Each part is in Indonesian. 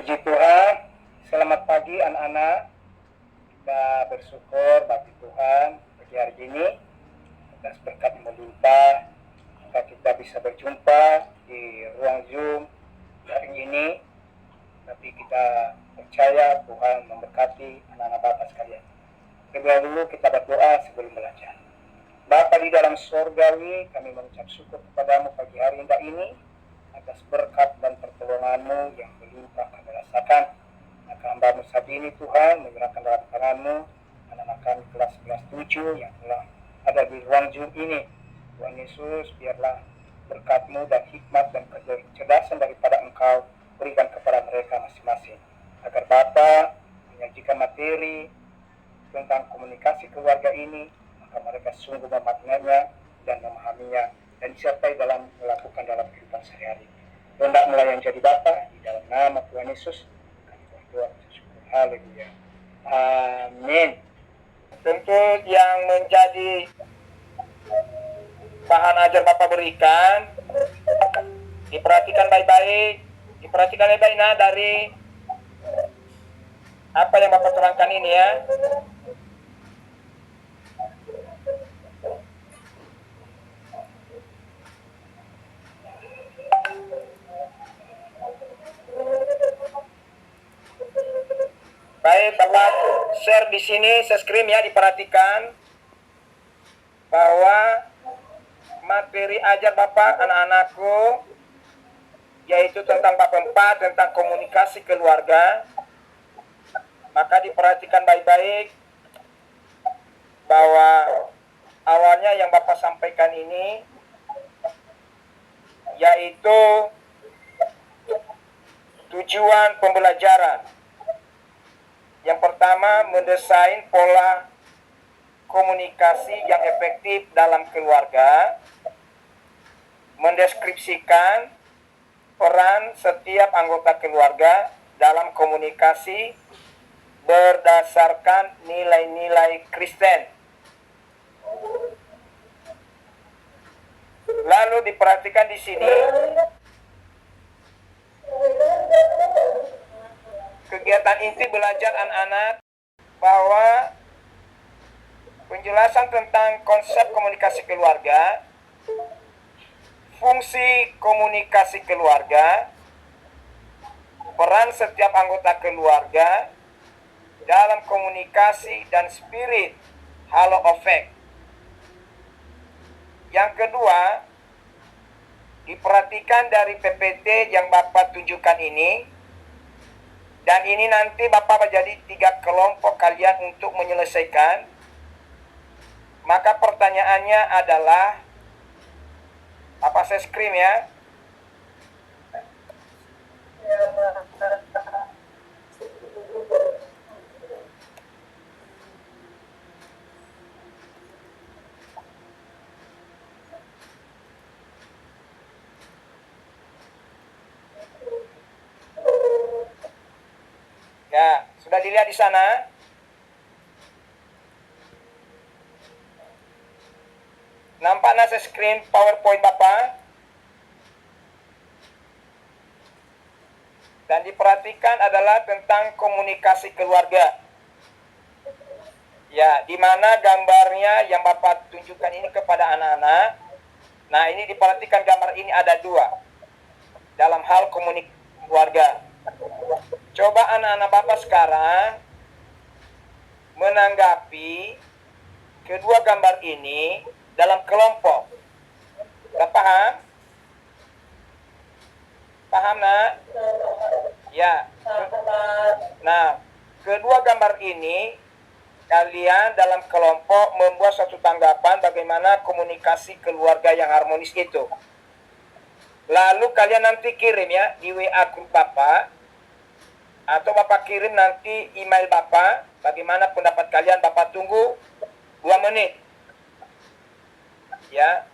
Puji Tuhan, selamat pagi anak-anak. Kita bersyukur bagi Tuhan pagi hari ini atas berkat yang melimpah. Maka kita bisa berjumpa di ruang Zoom hari ini. Tapi kita percaya Tuhan memberkati anak-anak Bapak sekalian. Terlebih dahulu kita berdoa sebelum belajar. Bapa di dalam surgawi, kami mengucap syukur kepadamu pagi hari indah ini atas berkat dan pertolonganmu yang melimpah kami rasakan. Maka hamba-Mu saat ini Tuhan menyerahkan dalam tangan-Mu anak-anak kami kelas 7 yang telah ada di ruang Zoom ini. Tuhan Yesus, biarlah berkat-Mu dan hikmat dan kecerdasan daripada Engkau berikan kepada mereka masing-masing. Agar Bapa menyajikan materi tentang komunikasi keluarga ini, maka mereka sungguh memaknainya dan memahaminya dan disertai dalam melakukan dalam kehidupan sehari-hari. Hendaklah yang jadi Bapa di dalam nama Tuhan Yesus kami berdoa bersyukur. Haleluya. Amin. Tentu yang menjadi bahan ajar Bapak berikan diperhatikan baik-baik, nah dari apa yang Bapak terangkan ini ya. Baik, Bapak share di sini, saya screen ya, diperhatikan bahwa materi ajar Bapak anak-anakku yaitu tentang bab 4 tentang komunikasi keluarga. Maka diperhatikan baik-baik bahwa awalnya yang Bapak sampaikan ini yaitu tujuan pembelajaran. Yang pertama, mendesain pola komunikasi yang efektif dalam keluarga, mendeskripsikan peran setiap anggota keluarga dalam komunikasi berdasarkan nilai-nilai Kristen. Lalu diperhatikan di sini kegiatan inti belajar anak-anak bahwa penjelasan tentang konsep komunikasi keluarga, fungsi komunikasi keluarga, peran setiap anggota keluarga dalam komunikasi dan spirit halo effect. Yang kedua, diperhatikan dari PPT yang Bapak tunjukkan ini. Dan ini nanti Bapak menjadi 3 kelompok kalian untuk menyelesaikan. Maka pertanyaannya adalah, Bapak saya screen ya. Ya, sudah dilihat di sana? Nampak nasi screen PowerPoint Bapak? Dan diperhatikan adalah tentang komunikasi keluarga. Ya, di mana gambarnya yang Bapak tunjukkan ini kepada anak-anak. Nah, ini diperhatikan gambar ini ada 2 dalam hal komunikasi keluarga. Coba anak-anak Bapak sekarang menanggapi kedua gambar ini dalam kelompok. Sudah paham? Paham, nak? Ya. Nah, kedua gambar ini kalian dalam kelompok membuat satu tanggapan bagaimana komunikasi keluarga yang harmonis itu. Lalu kalian nanti kirim ya di WA grup Bapak. Atau Bapak kirim nanti email Bapak, bagaimana pendapat kalian, Bapak tunggu 2 menit. Ya.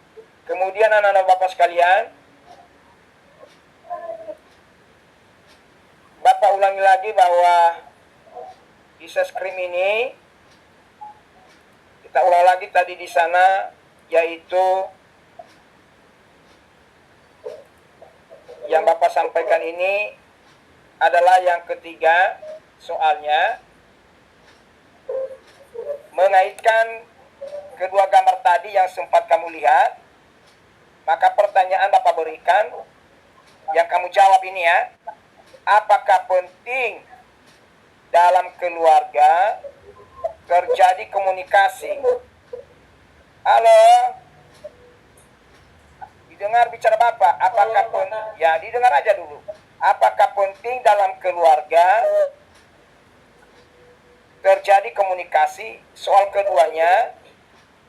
Kemudian anak-anak Bapak sekalian, Bapak ulangi lagi bahwa di screen ini kita ulang lagi tadi di sana, yaitu yang Bapak sampaikan ini adalah yang ketiga, soalnya mengaitkan kedua gambar tadi yang sempat kamu lihat. Maka pertanyaan Bapak berikan, yang kamu jawab ini ya, apakah penting dalam keluarga terjadi komunikasi? Halo, didengar bicara Bapak? Apakah ya didengar aja dulu. Apakah penting dalam keluarga terjadi komunikasi? Soal keduanya,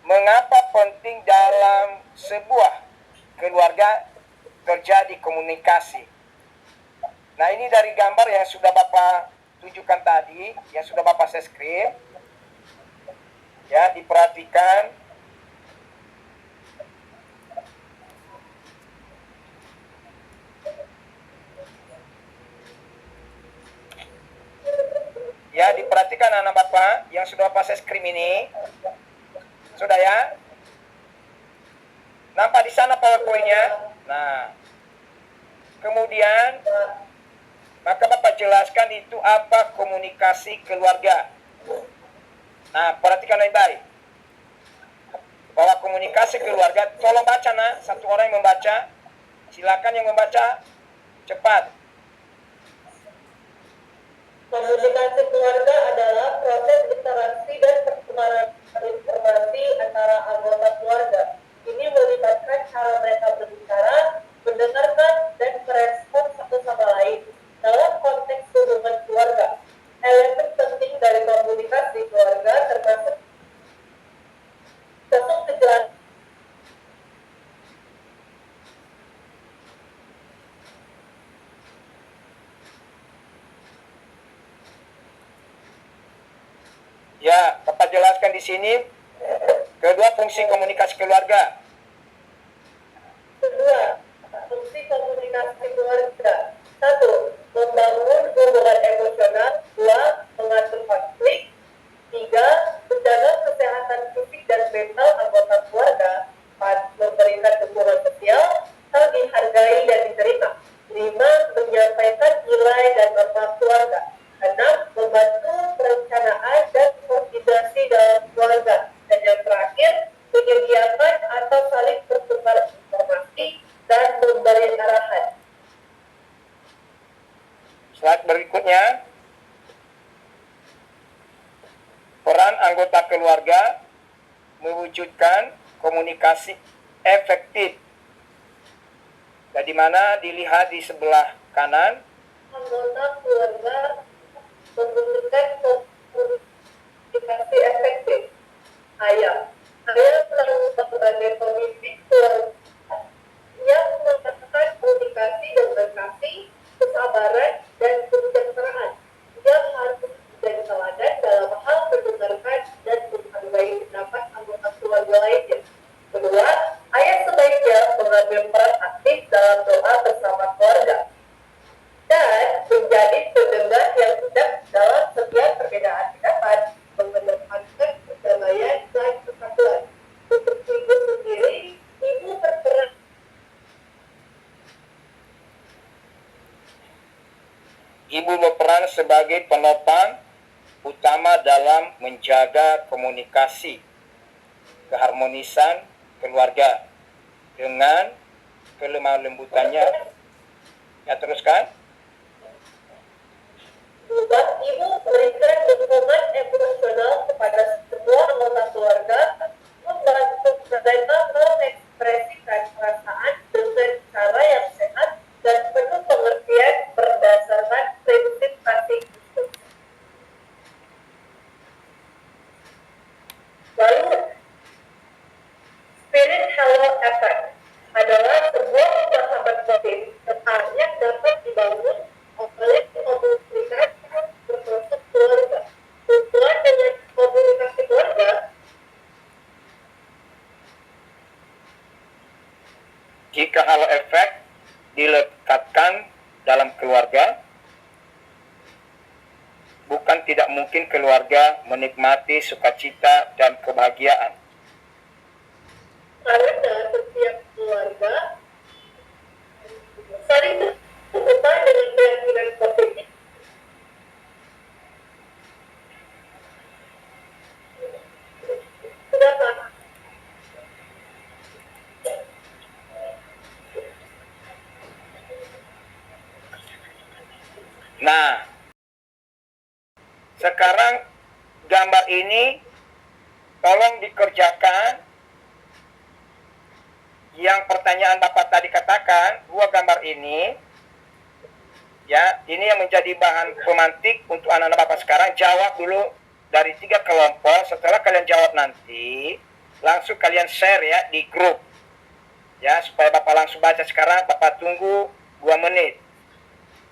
mengapa penting dalam sebuah keluarga terjadi komunikasi? Nah, ini dari gambar yang sudah Bapak tunjukkan tadi, yang sudah Bapak share screen. Ya, diperhatikan. Ya, diperhatikan anak Bapak yang sudah Bapak share screen ini. Sudah ya? Nampak di sana PowerPoint-nya? Nah, kemudian maka Bapak jelaskan itu apa komunikasi keluarga. Nah, perhatikan baik-baik. Bahwa komunikasi keluarga, tolong baca nak, satu orang yang membaca. Silakan yang membaca, cepat. Komunikasi keluarga adalah proses interaksi dan pertukaran informasi antara anggota keluarga. Ini melibatkan cara mereka berbicara, mendengarkan, dan merespon satu sama lain dalam konteks hubungan keluarga. Elemen penting dari komunikasi keluarga termasuk kejelasan. Ya, Bapak jelaskan di sini kedua fungsi komunikasi keluarga. Kedua, fungsi komunikasi keluarga. Satu, membangun hubungan emosional. Dua, mengatur konflik. Tiga, menjaga kesehatan fisik dan mental anggota keluarga. Empat, memberikan dukungan sosial, saling dihargai dan diterima. Lima, menyampaikan nilai dan norma keluarga. Enam, membantu perencanaan dan koordinasi dalam keluarga. Dan yang terakhir, menyediakan atau saling bertukar informasi dan memberi arahan. Slide berikutnya. Peran anggota keluarga mewujudkan komunikasi efektif. Dan di mana dilihat di sebelah kanan, Anggota keluarga membutuhkan komunikasi efektif. Ayah terlibat sebagai pemimpin keluarga yang melakukan komunikasi dan berkasih, kesabaran, dan kesejahteraan. Dia harus menjadi teladan dalam hal mendengarkan dan menghargai pendapat anggota keluarga lainnya. Kedua, ayah sebaiknya mengambil peran aktif dalam doa bersama keluarga dan menjadi pendengar yang bijak dalam setiap perbedaan pendapat, mengedepankan perdamaian dan persatuan. Untuk ibu sendiri, ibu berperan sebagai penopang utama dalam menjaga komunikasi keharmonisan keluarga dengan kelemah lembutannya. Ya, teruskan. Ibu berikan dukungan emosional kepada semua anggota keluarga, membantu mereka mengekspresikan perasaan dengan cara yang sehat dan penuh pengertian berdasarkan prinsip kasih Kristus. Lalu, Spirit Halo Effect adalah sebuah sahabat positif yang dapat dibangun oleh komunikasi berproses keluarga. Tujuan dengan komunikasi keluarga Jika halo efek dilekatkan dalam keluarga, bukan tidak mungkin keluarga menikmati sukacita dan kebahagiaan. karena setiap keluarga saling terhubung dengan keyakinan positif Nah, sekarang gambar ini tolong dikerjakan. Yang pertanyaan Bapak tadi katakan, dua gambar ini, ya, ini yang menjadi bahan pemantik untuk anak-anak Bapak sekarang. Jawab dulu dari 3 kelompok. Setelah kalian jawab nanti, langsung kalian share ya di grup. Ya, supaya Bapak langsung baca sekarang. Bapak tunggu 2 menit.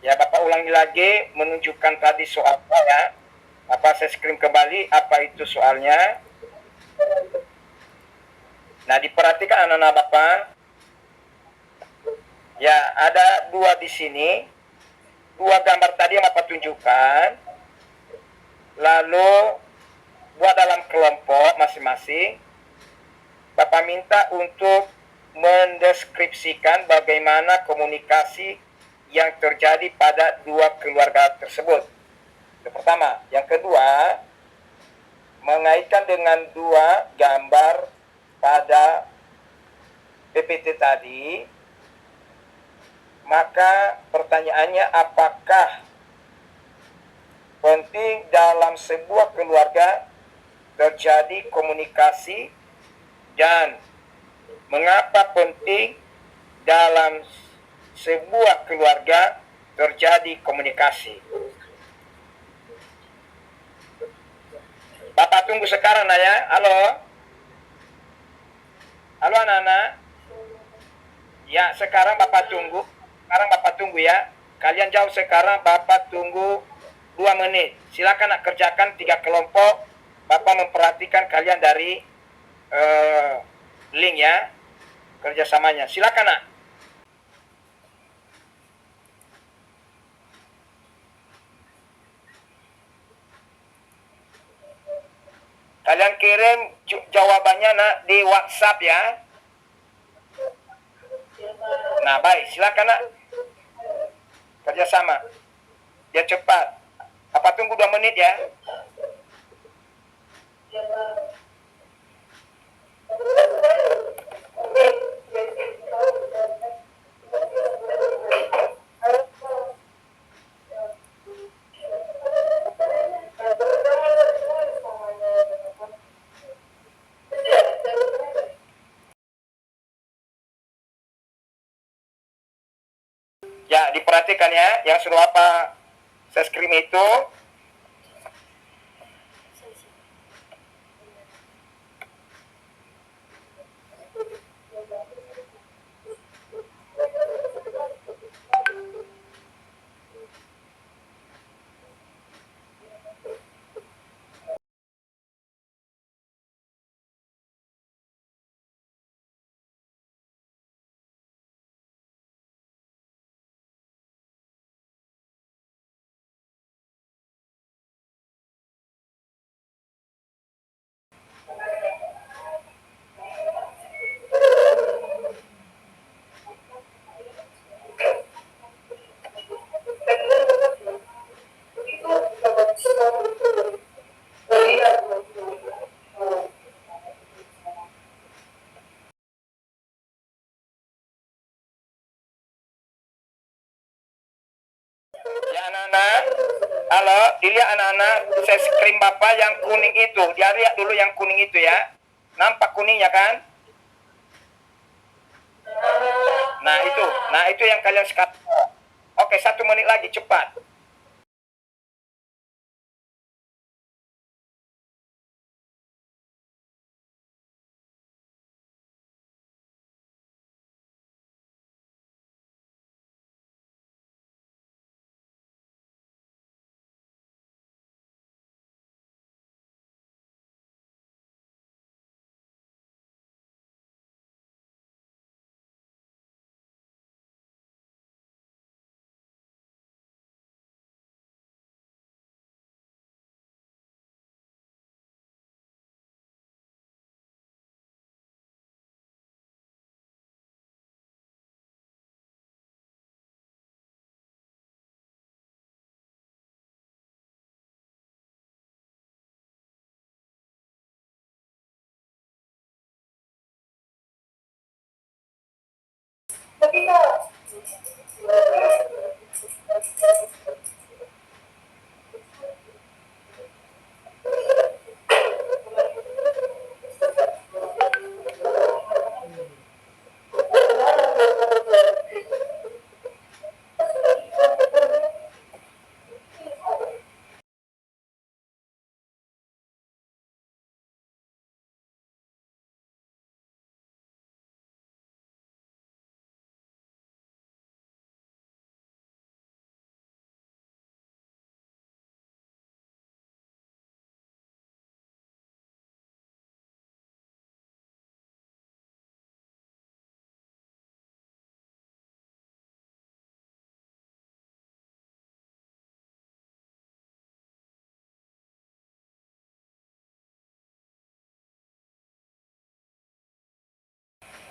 Ya, Bapak ulangi lagi menunjukkan tadi soalnya ya. Bapak saya screen kembali apa itu soalnya. Nah, diperhatikan anak-anak Bapak. Ya, ada 2 di sini. 2 gambar tadi yang Bapak tunjukkan. Lalu buat dalam kelompok masing-masing. Bapak minta untuk mendeskripsikan bagaimana komunikasi yang terjadi pada 2 keluarga tersebut. Itu pertama. Yang kedua, mengaitkan dengan 2 gambar pada PPT tadi, maka pertanyaannya apakah penting dalam sebuah keluarga terjadi komunikasi dan mengapa penting dalam sebuah keluarga terjadi komunikasi. Bapak tunggu sekarang ya. Halo? Halo anak-anak? Ya, sekarang Bapak tunggu. Sekarang Bapak tunggu ya. Kalian jauh sekarang, Bapak tunggu 2 menit. Silakan nak kerjakan 3 kelompok. Bapak memperhatikan kalian dari link ya. Kerjasamanya. Silakan nak. Kalian kirim jawabannya nak di WhatsApp ya. Nah, baik. Silakan nak. Kerjasama. Biar cepat. Apa tunggu 2 menit ya. Ya, diperhatikan ya, yang suruh apa saya screen itu. Ya anak-anak, halo, dilihat anak-anak, saya screen Bapak yang kuning itu. Dia lihat dulu yang kuning itu ya. Nampak kuningnya kan? Nah itu yang kalian sekarang. Oke, 1 menit lagi, cepat. Ketika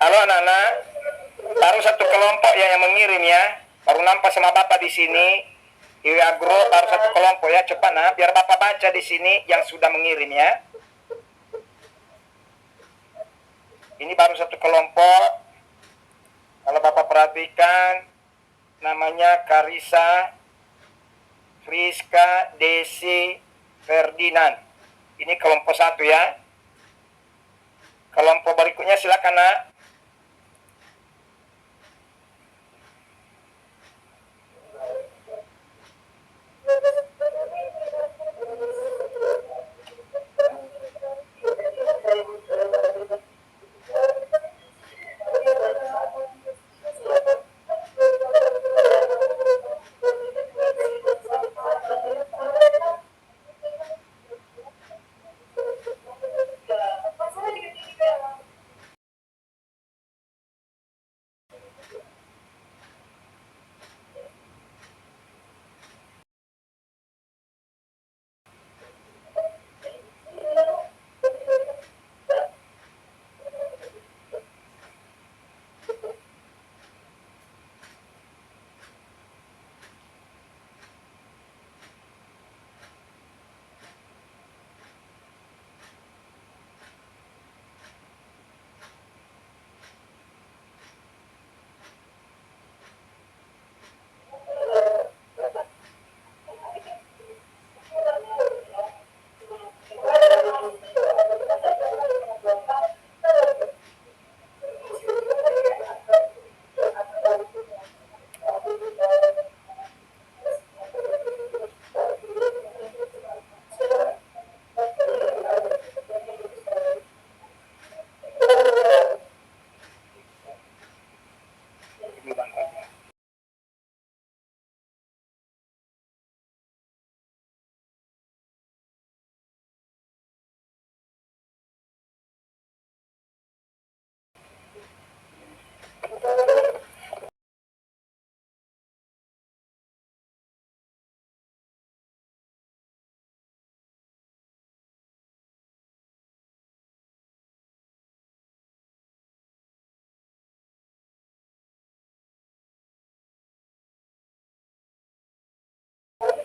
Halo anak-anak, baru satu kelompok ya yang mengirim ya. Baru nampak sama Bapak di sini. Iwi Agro baru satu kelompok ya. Cepat nah, biar Bapak baca di sini yang sudah mengirim ya. Ini baru satu kelompok. Kalau Bapak perhatikan, namanya Karisa, Friska, Desi, Ferdinand. Ini kelompok satu ya. Kelompok berikutnya silakan nak.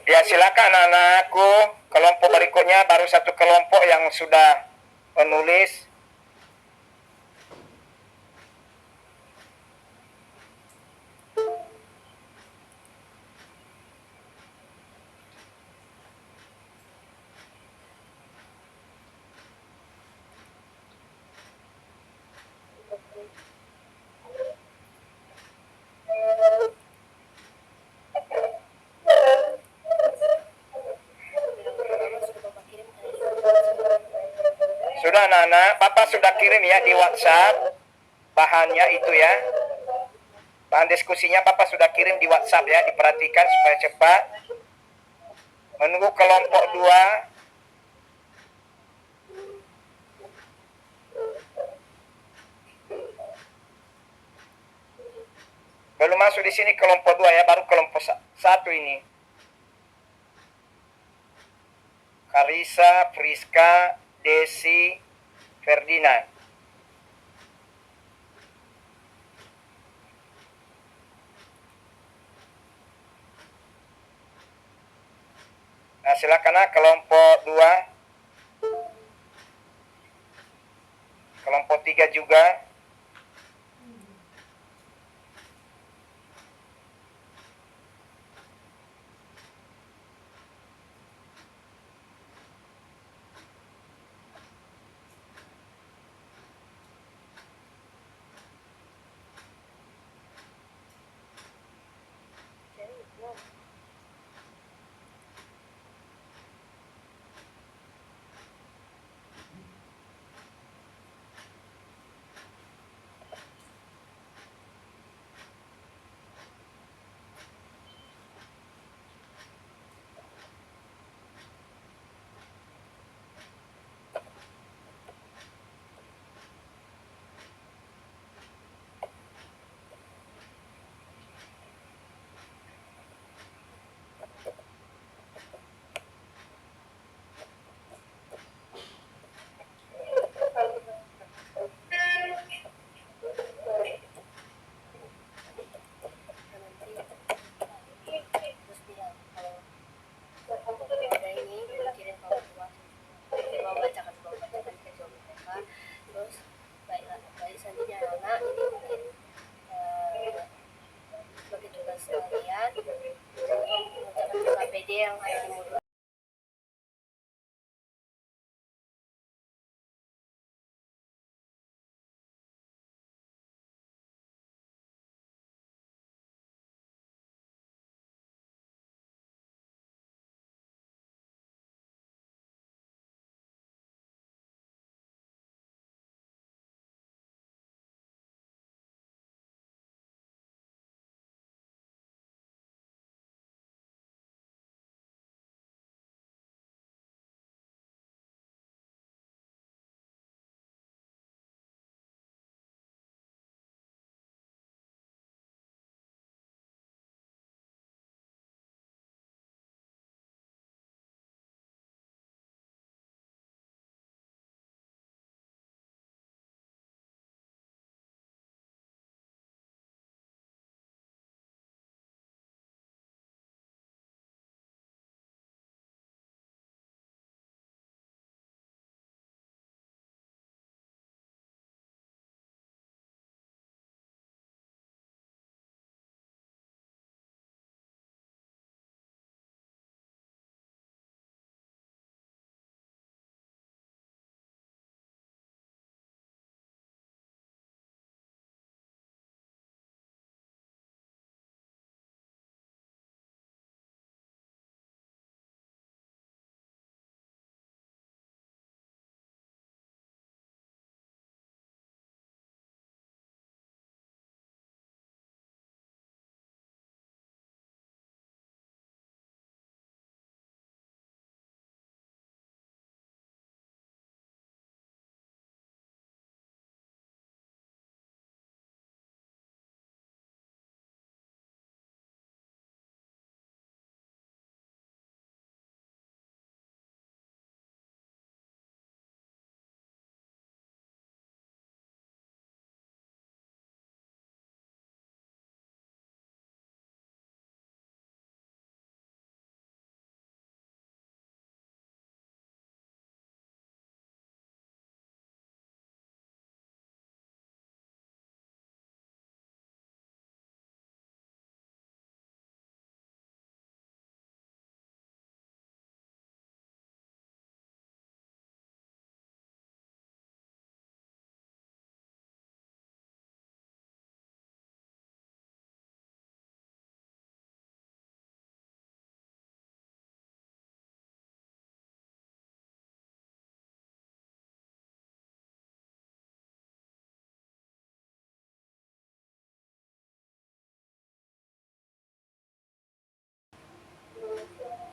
Ya silakan anak-anakku. Kelompok berikutnya baru satu kelompok yang sudah menulis. Sudah anak-anak, Bapak sudah kirim ya di WhatsApp bahannya itu ya. Bahan diskusinya Bapak sudah kirim di WhatsApp ya, diperhatikan supaya cepat. Menunggu kelompok 2. Belum masuk di sini kelompok 2 ya, baru kelompok 1 ini. Karisa, Friska, Desi, Ferdinand. Nah, silakan kelompok 2. Kelompok 3 juga.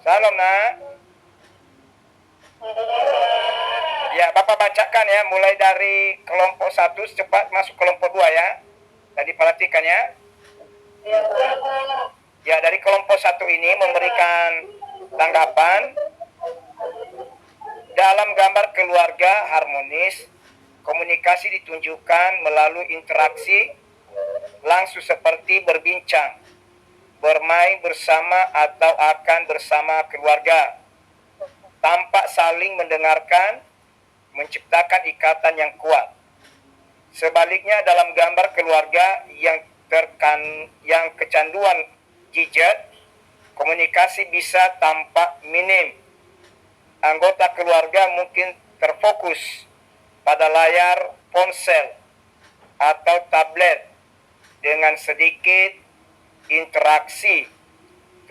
Salam nak. Ya, Bapak bacakan ya, mulai dari kelompok 1 cepat masuk kelompok 2 ya. Tadi perhatikan ya. Ya, dari kelompok 1 ini memberikan tanggapan. Dalam gambar keluarga harmonis, komunikasi ditunjukkan melalui interaksi langsung seperti berbincang, bermain bersama atau akan bersama keluarga. Tampak saling mendengarkan, menciptakan ikatan yang kuat. Sebaliknya dalam gambar keluarga yang kecanduan gadget, komunikasi bisa tampak minim. Anggota keluarga mungkin terfokus pada layar ponsel atau tablet dengan sedikit interaksi,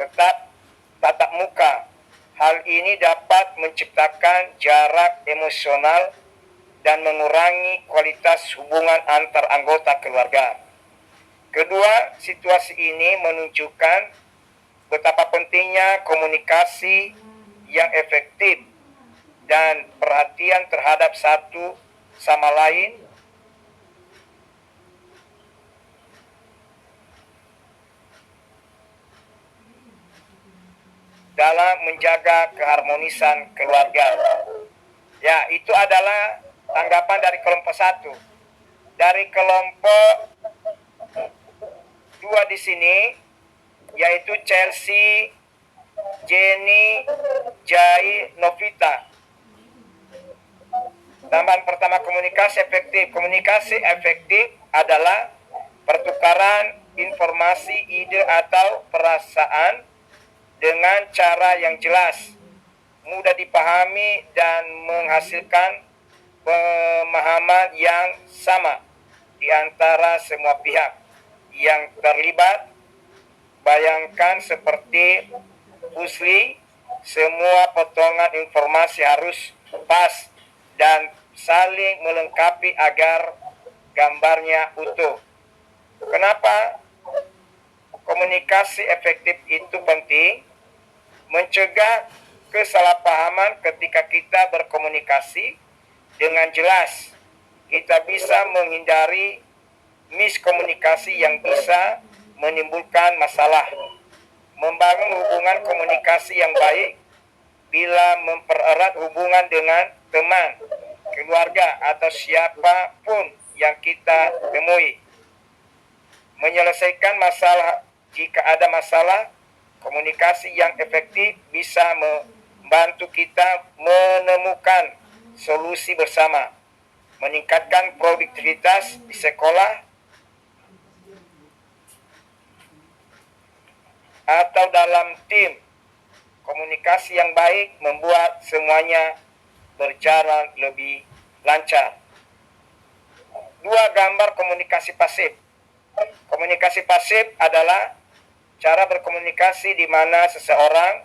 tetap tatap muka. Hal ini dapat menciptakan jarak emosional dan mengurangi kualitas hubungan antar anggota keluarga. Kedua, situasi ini menunjukkan betapa pentingnya komunikasi yang efektif dan perhatian terhadap satu sama lain dalam menjaga keharmonisan keluarga. Ya, itu adalah tanggapan dari kelompok 1. Dari kelompok 2 di sini, yaitu Chelsea, Jenny, Jai, Novita. Tambahan pertama, komunikasi efektif. Komunikasi efektif adalah pertukaran informasi, ide atau perasaan dengan cara yang jelas, mudah dipahami dan menghasilkan pemahaman yang sama di antara semua pihak yang terlibat. Bayangkan seperti pusli, semua potongan informasi harus pas dan saling melengkapi agar gambarnya utuh. Kenapa komunikasi efektif itu penting? Mencegah kesalahpahaman ketika kita berkomunikasi dengan jelas. Kita bisa menghindari miskomunikasi yang bisa menimbulkan masalah. Membangun hubungan komunikasi yang baik bila mempererat hubungan dengan teman, keluarga, atau siapapun yang kita temui. Menyelesaikan masalah. Jika ada masalah, komunikasi yang efektif bisa membantu kita menemukan solusi bersama, meningkatkan produktivitas di sekolah atau dalam tim. Komunikasi yang baik membuat semuanya berjalan lebih lancar. 2. Gambar komunikasi pasif. Komunikasi pasif adalah cara berkomunikasi di mana seseorang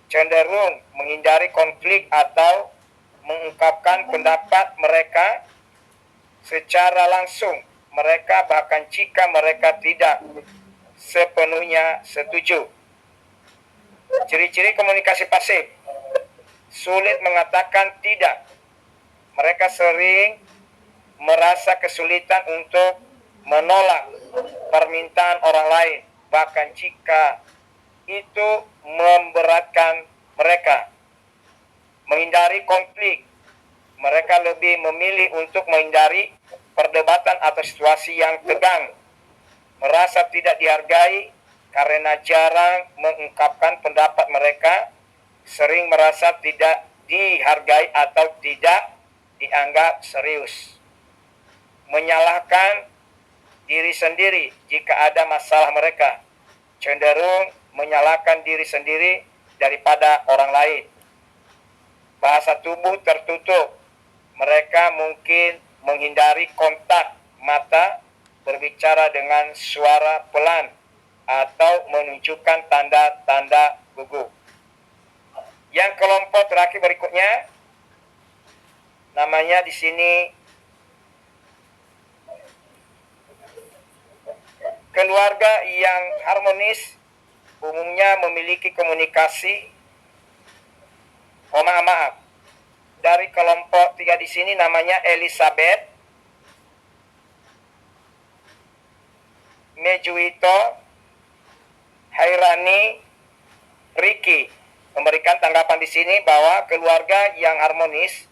cenderung menghindari konflik atau mengungkapkan pendapat mereka secara langsung. Mereka bahkan jika mereka tidak sepenuhnya setuju. Ciri-ciri komunikasi pasif: sulit mengatakan tidak. Mereka sering merasa kesulitan untuk menolak permintaan orang lain, bahkan jika itu memberatkan mereka. Menghindari konflik. Mereka lebih memilih untuk menghindari perdebatan atau situasi yang tegang. Merasa tidak dihargai karena jarang mengungkapkan pendapat mereka, sering merasa tidak dihargai atau tidak dianggap serius. Menyalahkan diri sendiri jika ada masalah mereka, cenderung menyalahkan diri sendiri daripada orang lain. Bahasa tubuh tertutup. Mereka mungkin menghindari kontak mata, berbicara dengan suara pelan, atau menunjukkan tanda-tanda gugup. Yang kelompok terakhir berikutnya, namanya di sini keluarga yang harmonis umumnya memiliki komunikasi. Maaf. Dari kelompok 3 di sini namanya Elizabeth, Mejuito, Hairani, Ricky memberikan tanggapan di sini bahwa keluarga yang harmonis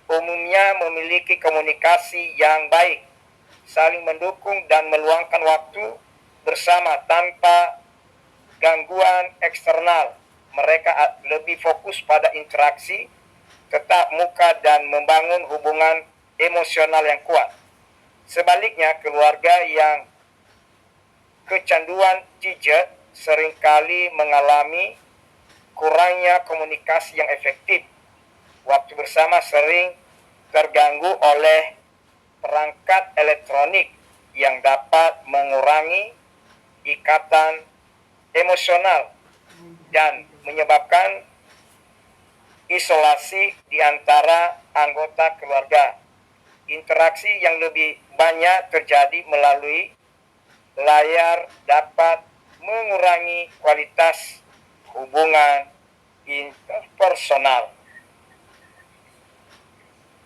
umumnya memiliki komunikasi yang baik, saling mendukung dan meluangkan waktu bersama tanpa gangguan eksternal. Mereka lebih fokus pada interaksi tetap muka dan membangun hubungan emosional yang kuat. Sebaliknya, keluarga yang kecanduan gadget seringkali mengalami kurangnya komunikasi yang efektif. Waktu bersama sering terganggu oleh perangkat elektronik yang dapat mengurangi ikatan emosional dan menyebabkan isolasi di antara anggota keluarga. Interaksi yang lebih banyak terjadi melalui layar dapat mengurangi kualitas hubungan interpersonal.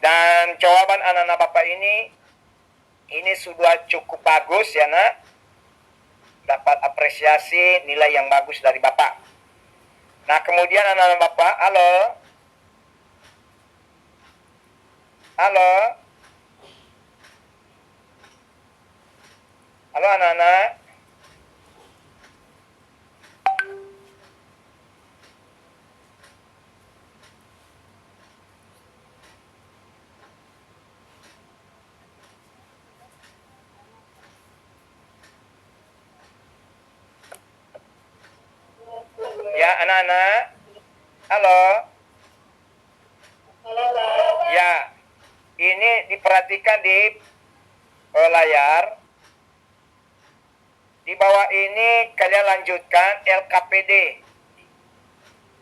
Dan jawaban anak-anak Bapak ini sudah cukup bagus ya nak. Dapat apresiasi nilai yang bagus dari Bapak. Nah kemudian anak-anak Bapak, halo anak-anak. Ya, anak-anak. Halo. Halo, Pak. Ya, ini diperhatikan di layar. Di bawah ini kalian lanjutkan LKPD.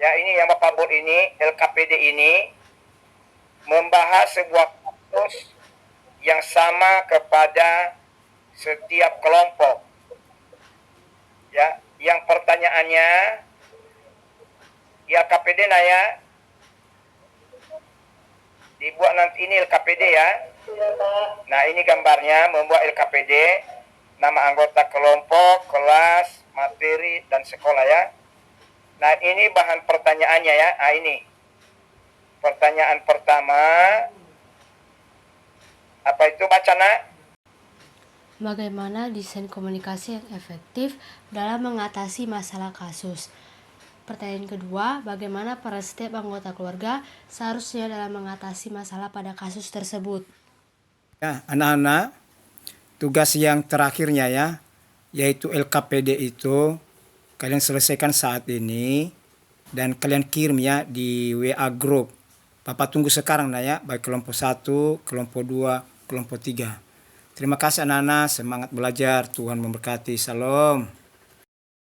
Ya, ini yang Bapak buat ini, LKPD ini membahas sebuah kasus yang sama kepada setiap kelompok. Ya, yang pertanyaannya, ya LKPD ya, dibuat nanti ini LKPD ya. Iya, Pak. Nah, ini gambarnya membuat LKPD, nama anggota kelompok, kelas, materi, dan sekolah ya. Nah, ini bahan pertanyaannya ya. Nah, ini. Pertanyaan pertama. Apa itu, baca nak? Bagaimana desain komunikasi yang efektif dalam mengatasi masalah kasus? Pertanyaan kedua, bagaimana peran setiap anggota keluarga seharusnya dalam mengatasi masalah pada kasus tersebut? Ya, anak-anak, tugas yang terakhirnya ya, yaitu LKPD itu kalian selesaikan saat ini dan kalian kirim ya di WA group. Papa tunggu sekarang ya, baik kelompok 1, kelompok 2, kelompok 3. Terima kasih anak-anak, semangat belajar, Tuhan memberkati. Salam.